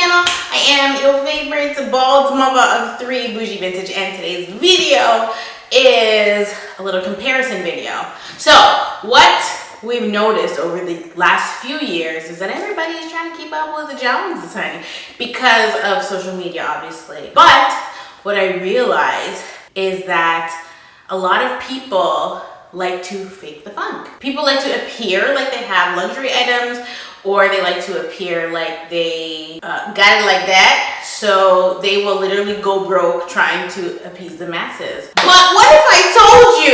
channel. I am your favorite bald mother of three, Bougie Vintage, and today's video is a little comparison video. So what we've noticed over the last few years is that everybody is trying to keep up with the Joneses, honey, because of social media, obviously. But what I realize is that a lot of people like to fake the funk. People like to appear like they have luxury items, or they like to appear like they got it like that. So they will literally go broke trying to appease the masses. But what if I told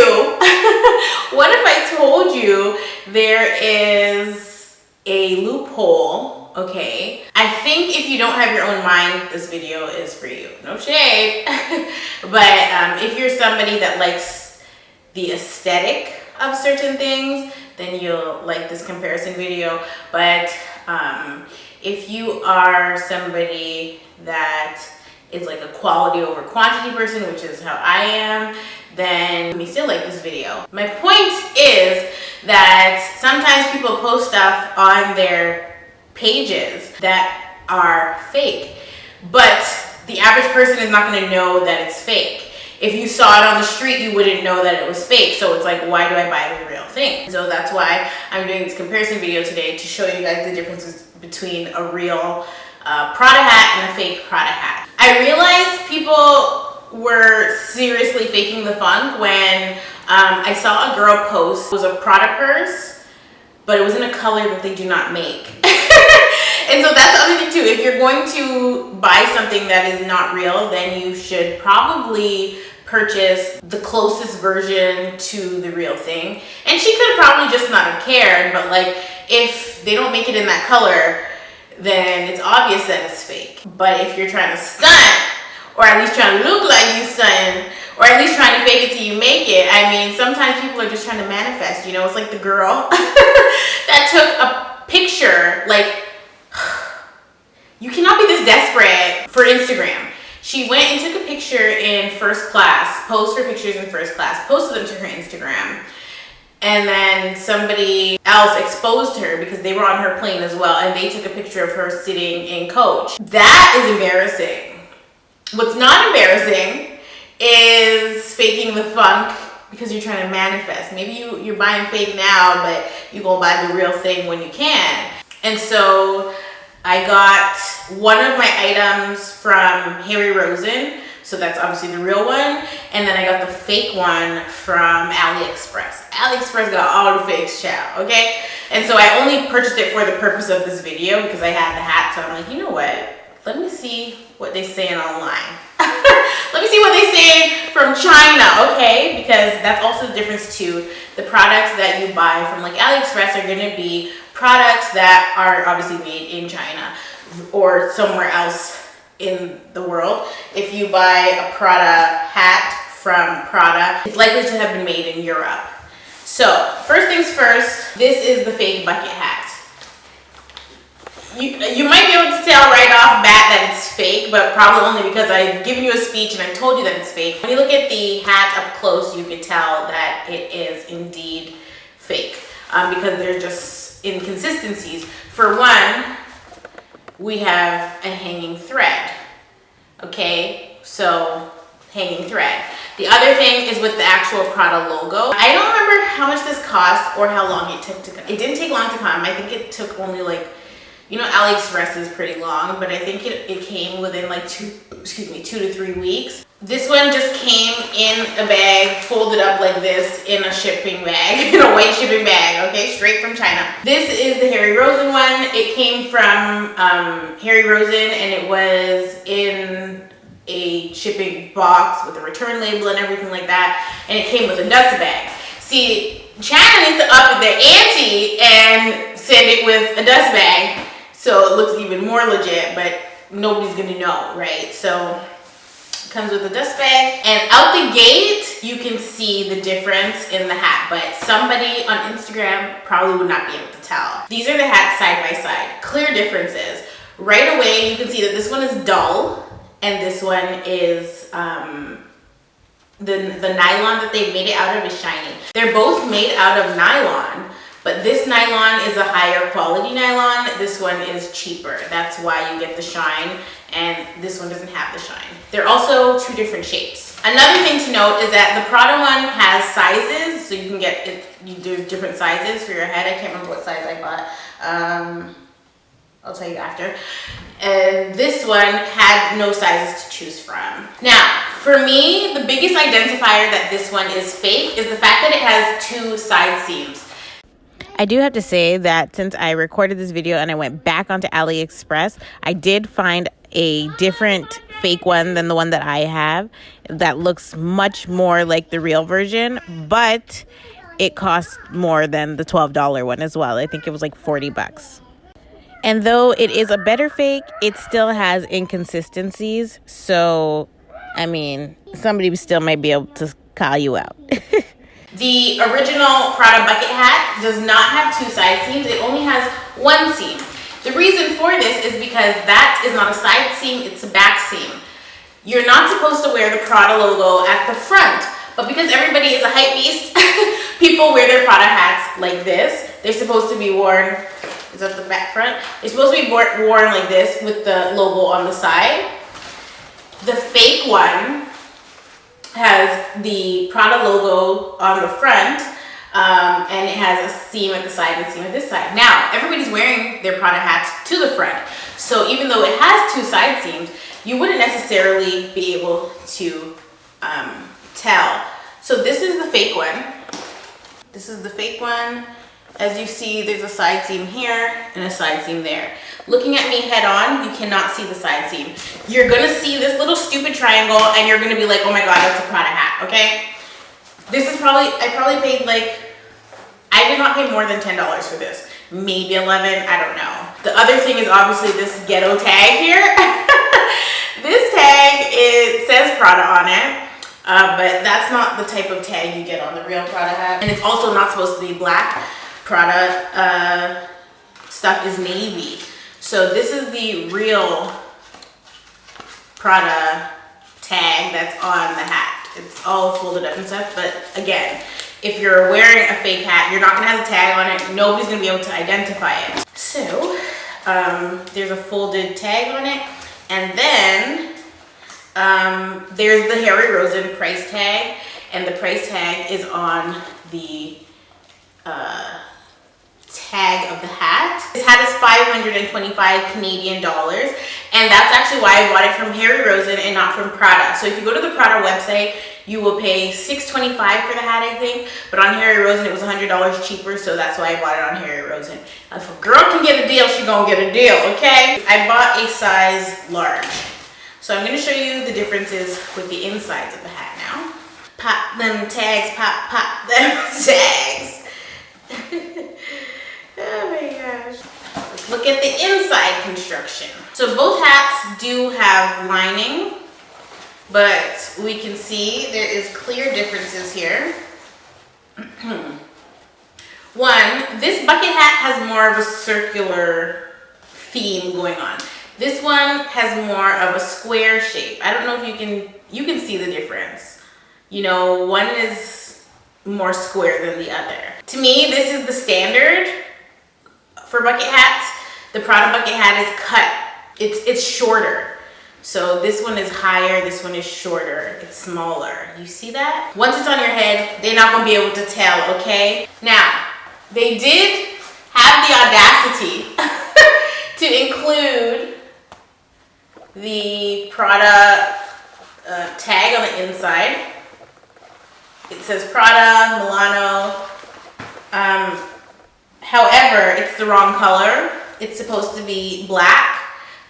you, what if I told you there is a loophole, okay? I think if you don't have your own mind, this video is for you. No shade. But if you're somebody that likes the aesthetic of certain things, then you'll like this comparison video. But if you are somebody that is like a quality over quantity person, which is how I am, then you still like this video. My point is that sometimes people post stuff on their pages that are fake, but the average person is not going to know that it's fake. If you saw it on the street, you wouldn't know that it was fake. So it's like, why do I buy the real thing? So that's why I'm doing this comparison video today, to show you guys the differences between a real Prada hat and a fake Prada hat. I realized people were seriously faking the funk when I saw a girl post. It was a Prada purse, but it was in a color that they do not make. And so that's the other thing too. If you're going to buy something that is not real, then you should probably purchase the closest version to the real thing. And she could have probably just not have cared, but like if they don't make it in that color, then it's obvious that it's fake. But if you're trying to stunt, or at least trying to look like you stunting, or at least trying to fake it till you make it, I mean, sometimes people are just trying to manifest, you know? It's like the girl that took a picture, like, you cannot be this desperate for Instagram. She went and took a picture in first class, posed her pictures in first class, posted them to her Instagram, and then somebody else exposed her because they were on her plane as well, and they took a picture of her sitting in coach. That is embarrassing. What's not embarrassing is faking the funk because you're trying to manifest. Maybe you're buying fake now, but you're gonna buy the real thing when you can. And so I got one of my items from Harry Rosen, so that's obviously the real one, and then I got the fake one from AliExpress. AliExpress got all the fakes, child, okay? And so I only purchased it for the purpose of this video because I had the hat, so I'm like, you know what? Let me see what they're saying online. Let me see what they're saying from China, okay? Because that's also the difference too. The products that you buy from like AliExpress are gonna be products that are obviously made in China or somewhere else in the world. If you buy a Prada hat from Prada, it's likely to have been made in Europe. So first things first, this is the fake bucket hat. You might be able to tell right off bat that it's fake, but probably only because I've given you a speech and I've told you that it's fake. When you look at the hat up close, you can tell that it is indeed fake because there's just inconsistencies. For one, we have a hanging thread, okay? So, hanging thread. The other thing is with the actual Prada logo. I don't remember how much this cost or how long it took to come. It didn't take long to come. I think it took only like, you know, AliExpress is pretty long, but I think it came within like 2 to 3 weeks. This one just came in a bag, folded up like this in a shipping bag, in a white shipping bag, okay, straight from China. This is the Harry Rosen one. It came from Harry Rosen, and it was in a shipping box with a return label and everything like that, and it came with a dust bag. See, China needs to up their ante and send it with a dust bag, so it looks even more legit, but nobody's gonna know, right? So it comes with a dust bag, and out the gate you can see the difference in the hat, but somebody on Instagram probably would not be able to tell. These are the hats side by side. Clear differences. Right away you can see that this one is dull and this one is the nylon that they made it out of is shiny. They're both made out of nylon, But this nylon is a higher quality nylon. This one is cheaper. That's why you get the shine, and this one doesn't have the shine. They're also two different shapes. Another thing to note is that the Prada one has sizes, so you can get it. There's different sizes for your head. I can't remember what size I bought. I'll tell you after. And this one had no sizes to choose from. Now, for me, the biggest identifier that this one is fake is the fact that it has two side seams. I do have to say that since I recorded this video and I went back onto AliExpress, I did find a different fake one than the one that I have that looks much more like the real version, but it costs more than the $12 one as well. I think it was like 40 bucks. And though it is a better fake, it still has inconsistencies. So, I mean, somebody still might be able to call you out. The original Prada bucket hat does not have two side seams. It only has one seam. The reason for this is because that is not a side seam, it's a back seam. You're not supposed to wear the Prada logo at the front, but because everybody is a hype beast, people wear their Prada hats like this. They're supposed to be worn, is that the back front? They're supposed to be worn like this with the logo on the side. The fake one has the Prada logo on the front, and it has a seam at the side and a seam at this side. Now, everybody's wearing their Prada hats to the front, so even though it has two side seams, you wouldn't necessarily be able to tell. So this is the fake one. This is the fake one. As you see, there's a side seam here and a side seam there. Looking at me head on, you cannot see the side seam. You're gonna see this little stupid triangle and you're gonna be like, oh my God, that's a Prada hat, okay? This is I probably paid like, I did not pay more than $10 for this. Maybe 11, I don't know. The other thing is obviously this ghetto tag here. This tag, it says Prada on it, but that's not the type of tag you get on the real Prada hat. And it's also not supposed to be black. Prada stuff is navy. So this is the real Prada tag that's on the hat. It's all folded up and stuff, but again, if you're wearing a fake hat, you're not gonna have the tag on it. Nobody's gonna be able to identify it. So there's a folded tag on it, and then there's the Harry Rosen price tag, and the price tag is on the tag of the hat. This hat is 525 Canadian dollars, and that's actually why I bought it from Harry Rosen and not from Prada. So if you go to the Prada website, you will pay $625 for the hat, I think, but on Harry Rosen it was $100 cheaper, so that's why I bought it on Harry Rosen. If a girl can get a deal, she gonna get a deal, okay? I bought a size large. So I'm gonna show you the differences with the insides of the hat now. Pop them tags, pop, pop them tags. Oh my gosh. Let's look at the inside construction. So both hats do have lining, but we can see there is clear differences here. One, this bucket hat has more of a circular theme going on. This one has more of a square shape. I don't know if you can see the difference. You know, one is more square than the other. To me, this is the standard for bucket hats. The Prada bucket hat is cut. It's shorter. So this one is higher, this one is shorter, it's smaller. You see that? Once it's on your head, they're not gonna be able to tell, okay? Now, they did have the audacity to include the Prada tag on the inside. It says Prada, Milano. However, it's the wrong color. It's supposed to be black,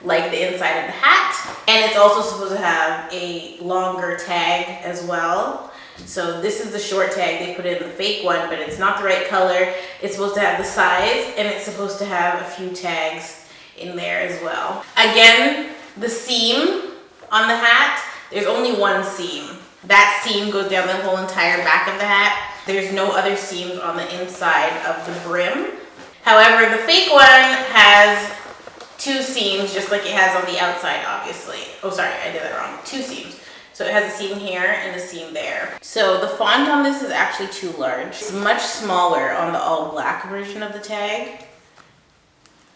like the inside of the hat. And it's also supposed to have a longer tag as well. So this is the short tag. They put in the fake one, but it's not the right color. It's supposed to have the size, and it's supposed to have a few tags in there as well. Again, the seam on the hat, there's only one seam. That seam goes down the whole entire back of the hat. There's no other seams on the inside of the brim. However, the fake one has two seams, just like it has on the outside, obviously. Oh, sorry, I did that wrong. Two seams. So it has a seam here and a seam there. So the font on this is actually too large. It's much smaller on the all black version of the tag.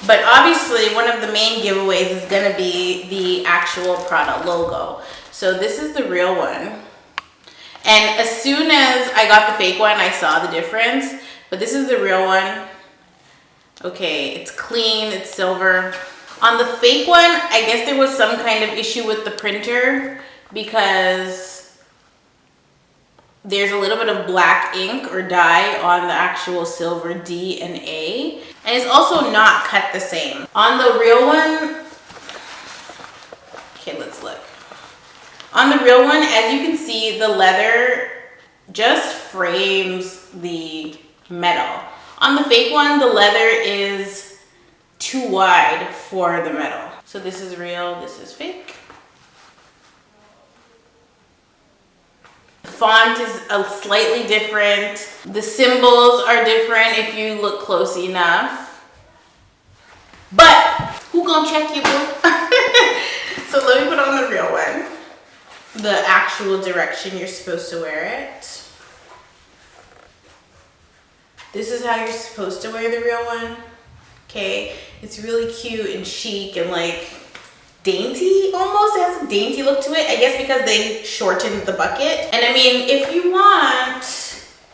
But obviously one of the main giveaways is gonna be the actual Prada logo. So this is the real one. And as soon as I got the fake one, I saw the difference. But this is the real one. Okay, it's clean, it's silver. On the fake one, I guess there was some kind of issue with the printer because there's a little bit of black ink or dye on the actual silver D and A. And it's also not cut the same. On the real one, okay, let's look. On the real one, as you can see, the leather just frames the metal. On the fake one, the leather is too wide for the metal. So this is real, this is fake. The font is slightly different. The symbols are different if you look close enough. But who gonna check you, boo? So let me put on the real one. The actual direction you're supposed to wear it. This is how you're supposed to wear the real one. Okay, it's really cute and chic and like dainty almost. It has a dainty look to it. I guess because they shortened the bucket. And I mean, if you want,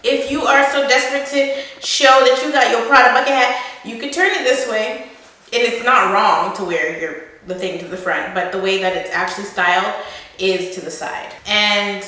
if you are so desperate to show that you got your Prada bucket hat, you could turn it this way. And it's not wrong to wear the thing to the front, but the way that it's actually styled is to the side. And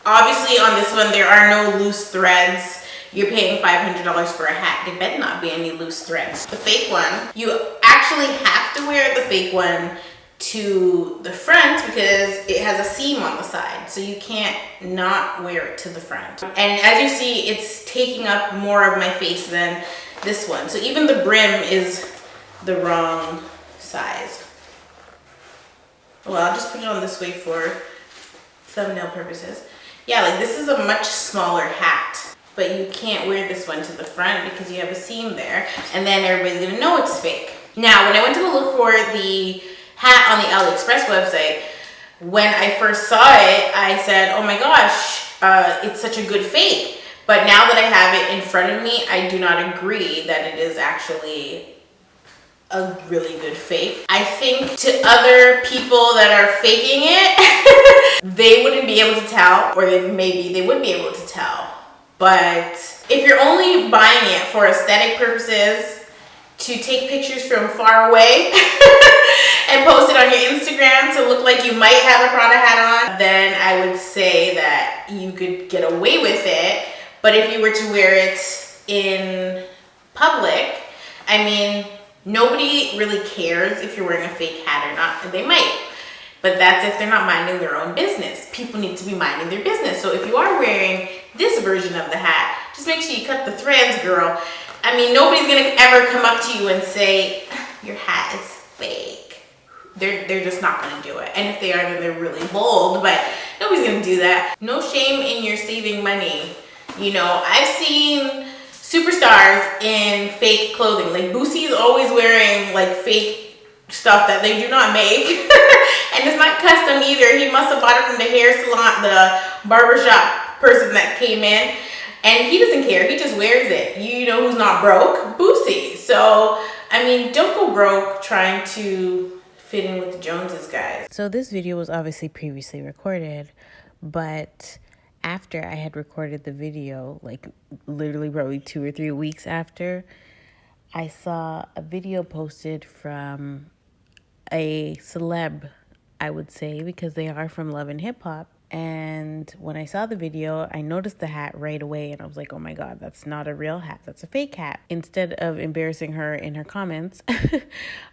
obviously on this one, there are no loose threads. You're paying $500 for a hat. There better not be any loose threads. The fake one, you actually have to wear the fake one to the front because it has a seam on the side. So you can't not wear it to the front. And as you see, it's taking up more of my face than this one. So even the brim is the wrong size. Well, I'll just put it on this way for thumbnail purposes. Yeah, like this is a much smaller hat. But you can't wear this one to the front because you have a seam there. And then everybody's gonna know it's fake. Now, when I went to go look for the hat on the AliExpress website, when I first saw it, I said, oh my gosh, it's such a good fake. But now that I have it in front of me, I do not agree that it is actually a really good fake. I think to other people that are faking it, they wouldn't be able to tell, or maybe they would be able to tell. But if you're only buying it for aesthetic purposes, to take pictures from far away and post it on your Instagram to look like you might have a Prada hat on, then I would say that you could get away with it. But if you were to wear it in public, I mean, nobody really cares if you're wearing a fake hat or not, and they might. But that's if they're not minding their own business. People need to be minding their business. So if you are wearing this version of the hat, just make sure you cut the threads, girl. I mean, nobody's gonna ever come up to you and say, your hat is fake. They're just not gonna do it. And if they are, then they're really bold, but nobody's gonna do that. No shame in your saving money. You know, I've seen superstars in fake clothing. Like Boosie is always wearing like fake stuff that they do not make. And it's not custom either. He must have bought it from the hair salon, the barbershop person that came in. And he doesn't care. He just wears it. You know who's not broke? Boosie. So, I mean, don't go broke trying to fit in with the Joneses, guys. So this video was obviously previously recorded, but after I had recorded the video, like literally probably 2 or 3 weeks after, I saw a video posted from a celeb, I would say, because they are from Love and Hip Hop. And when I saw the video, I noticed the hat right away, and I was like, oh my God, that's not a real hat. That's a fake hat. Instead of embarrassing her in her comments,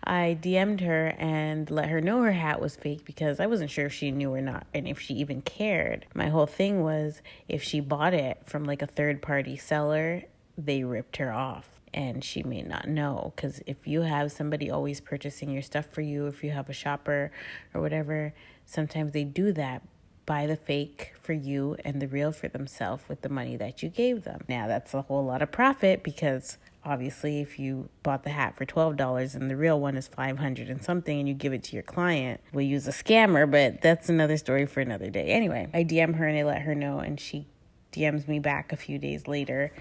I DM'd her and let her know her hat was fake because I wasn't sure if she knew or not and if she even cared. My whole thing was if she bought it from like a third-party seller, they ripped her off. And she may not know, because if you have somebody always purchasing your stuff for you, if you have a shopper or whatever, sometimes they do that. Buy the fake for you and the real for themselves with the money that you gave them. Now, that's a whole lot of profit because Obviously, if you bought the hat for $12 and the real one is 500 and something and you give it to your client, we'll use a scammer, but that's another story for another day. Anyway, I DM her and I let her know, and she DMs me back a few days later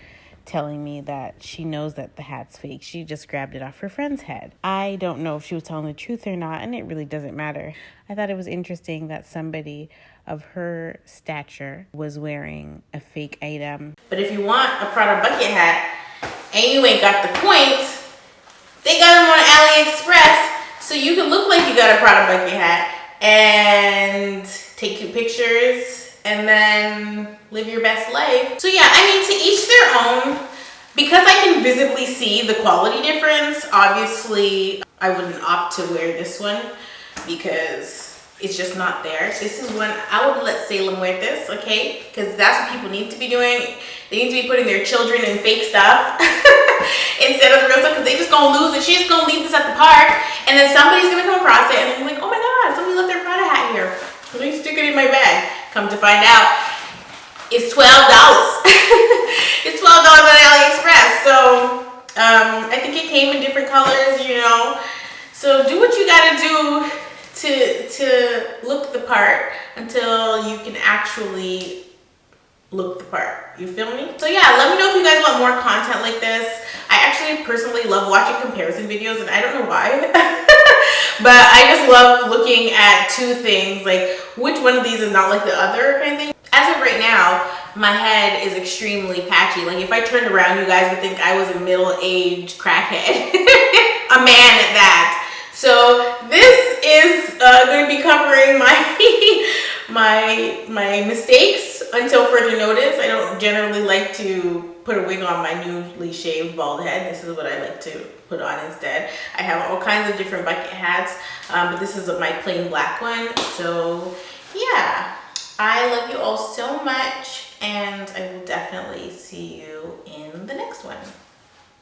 telling me that she knows that the hat's fake. She just grabbed it off her friend's head. I don't know if she was telling the truth or not, and it really doesn't matter. I thought it was interesting that somebody of her stature was wearing a fake item. But if you want a Prada bucket hat and you ain't got the points, they got them on AliExpress, so you can look like you got a Prada bucket hat and take cute pictures and then live your best life. So yeah, I mean, to each their own. Because I can visibly see the quality difference, obviously I wouldn't opt to wear this one because it's just not there. This is one I would let Salem wear this, okay? Because that's what people need to be doing. They need to be putting their children in fake stuff instead of the real stuff, because they just gonna lose it. She's just gonna leave this at the park, and then somebody's gonna come across it and they're like, oh my god, somebody left their Prada hat here. Let me stick it in my bag. Come to find out, it's $12. It's $12 on AliExpress. So I think it came in different colors, you know. So do what you gotta do to look the part until you can actually look the part. You feel me? So yeah, let me know if you guys want more content like this. I actually personally love watching comparison videos, and I don't know why. But I just love looking at two things, like which one of these is not like the other kind of thing. As of right now, my head is extremely patchy. Like if I turned around, you guys would think I was a middle-aged crackhead. A man at that. So this is going to be covering my mistakes until further notice. I don't generally like to put a wig on my newly shaved bald head. This is what I like to put on instead. I have all kinds of different bucket hats, but this is my plain black one. So yeah, I love you all so much, and I will definitely see you in the next one.